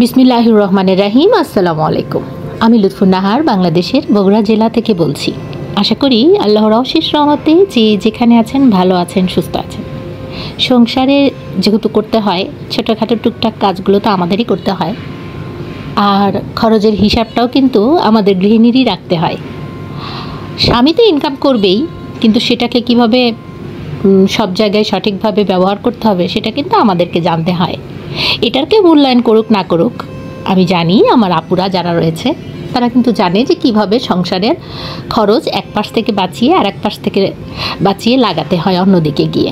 বিসমিল্লাহির রহমানির রহিম। আসসালামু আলাইকুম। আমি লুৎফুন নাহার বাংলাদেশের বগুড়া জেলা থেকে বলছি। আশা করি আল্লাহর অশেষ রহমতে যে যেখানে আছেন ভালো আছেন, সুস্থ আছেন। সংসারে যেহেতু করতে হয়, ছোটোখাটো টুকটাক কাজগুলো তো আমাদেরই করতে হয়, আর খরচের হিসাবটাও কিন্তু আমাদের গৃহিণীরই রাখতে হয়। স্বামী তো ইনকাম করবেই, কিন্তু সেটাকে কিভাবে সব জায়গায় সঠিকভাবে ব্যবহার করতে হবে সেটা কিন্তু আমাদেরকে জানতে হয়। এটাকে মূল্যায়ন করুক না করুক, আমি জানি আমার আপুরা যারা রয়েছে তারা কিন্তু জানে যে কিভাবে সংসারের খরচ এক পাশ থেকে বাঁচিয়ে আর এক পাশ থেকে বাঁচিয়ে লাগাতে হয় অন্যদিকে গিয়ে।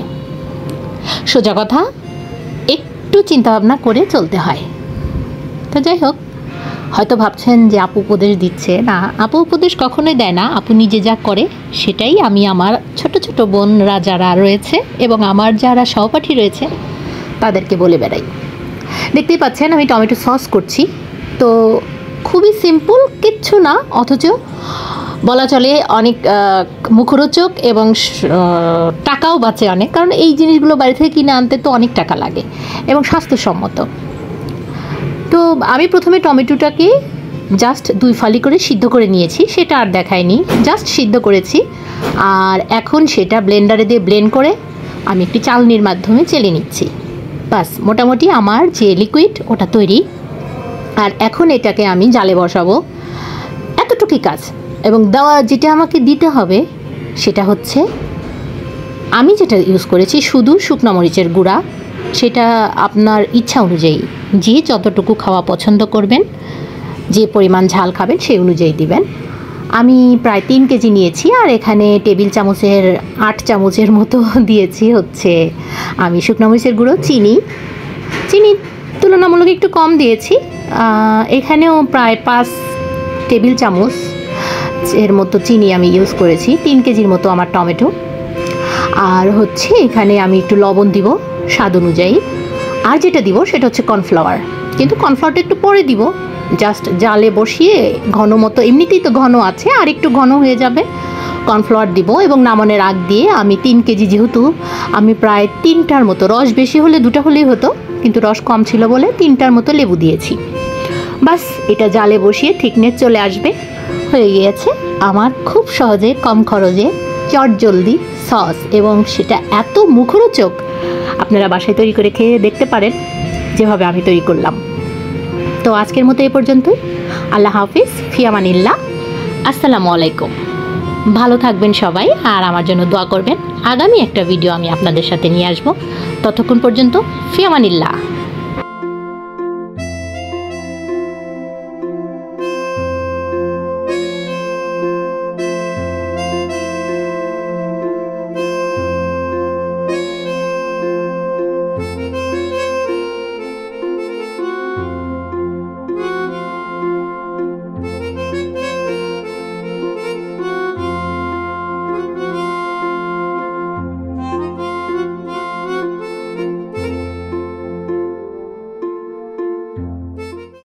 সোজা কথা, একটু চিন্তাভাবনা করে চলতে হয়। তো যাই হোক, হয়তো ভাবছেন যে আপু উপদেশ দিচ্ছে। না, আপু উপদেশ কখনোই দেয় না। আপু নিজে যা করে সেটাই আমি আমার ছোট ছোট বোনরা যারা রয়েছে এবং আমার যারা সহপাঠী রয়েছে তাদেরকে বলে বেড়াই। দেখতেই পাচ্ছেন আমি টমেটো সস করছি। তো খুবই সিম্পল, কিচ্ছু না, অথচ বলা চলে অনেক মুখরোচক এবং টাকাও বাঁচে অনেক, কারণ এই জিনিসগুলো বাড়ি থেকে কিনে আনতে তো অনেক টাকা লাগে এবং স্বাস্থ্যসম্মত। তো আমি প্রথমে টমেটোটাকে জাস্ট 2 ফালি করে সিদ্ধ করে নিয়েছি, সেটা আর দেখাইনি, জাস্ট সিদ্ধ করেছি। আর এখন সেটা ব্লেন্ডারে দিয়ে ব্লেন্ড করে আমি একটি চালনির মাধ্যমে চেলে নিচ্ছি। বাস, মোটামুটি আমার যে লিকুইড ওটা তৈরি। আর এখন এটাকে আমি জালে বসাবো, এতটুকুই কাজ। এবং যেটা আমাকে দিতে হবে সেটা হচ্ছে, আমি যেটা ইউজ করেছি শুধু শুকনো মরিচের গুঁড়া। সেটা আপনার ইচ্ছা অনুযায়ী, যে যতটুকু খাওয়া পছন্দ করবেন, যে পরিমাণ ঝাল খাবেন সেই অনুযায়ী দিবেন। আমি প্রায় 3 কেজি নিয়েছি, আর এখানে টেবিল চামচের 8 চামচের মতো দিয়েছি হচ্ছে আমি শুকনো মরিচের গুঁড়ো। চিনি তুলনামূলক একটু কম দিয়েছি। এখানেও প্রায় 5 টেবিল চামচ এর মতো চিনি আমি ইউজ করেছি। 3 কেজির মতো আমার টমেটো। আর হচ্ছে এখানে আমি একটু লবণ দিব স্বাদ অনুযায়ী। আর যেটা দিব সেটা হচ্ছে কর্নফ্লাওয়ার, কিন্তু কর্নফ্লাওয়ারটা একটু পরে দিব। জাস্ট জালে বসিয়ে ঘন মতো, এমনিতেই তো ঘন আছে, আর একটু ঘন হয়ে যাবে, কর্নফ্লাওয়ার দিব। এবং নামানোর আগ দিয়ে আমি 3 কেজি যেহেতু, আমি প্রায় 3টার মতো, রস বেশি হলে 2টা হলেই হতো, কিন্তু রস কম ছিল বলে 3টার মতো লেবু দিয়েছি। বাস, এটা জালে বসিয়ে থিকনেস চলে আসবে। হয়ে গিয়েছে আমার খুব সহজে কম খরচে চটজলদি সস, এবং সেটা এত মুখরোচক। আপনারা বাসায় তৈরি করে খেয়ে দেখতে পারেন যেভাবে আমি তৈরি করলাম। তো আজকের মতো এই পর্যন্তই। আল্লাহ হাফিজ, ফি আমানিল্লাহ, আসসালামু আলাইকুম। ভালো থাকবেন সবাই, আর আমার জন্য দোয়া করবেন। আগামী একটা ভিডিও আমি আপনাদের সাথে নিয়ে আসবো। ততক্ষণ পর্যন্ত ফি আমানিল্লাহ।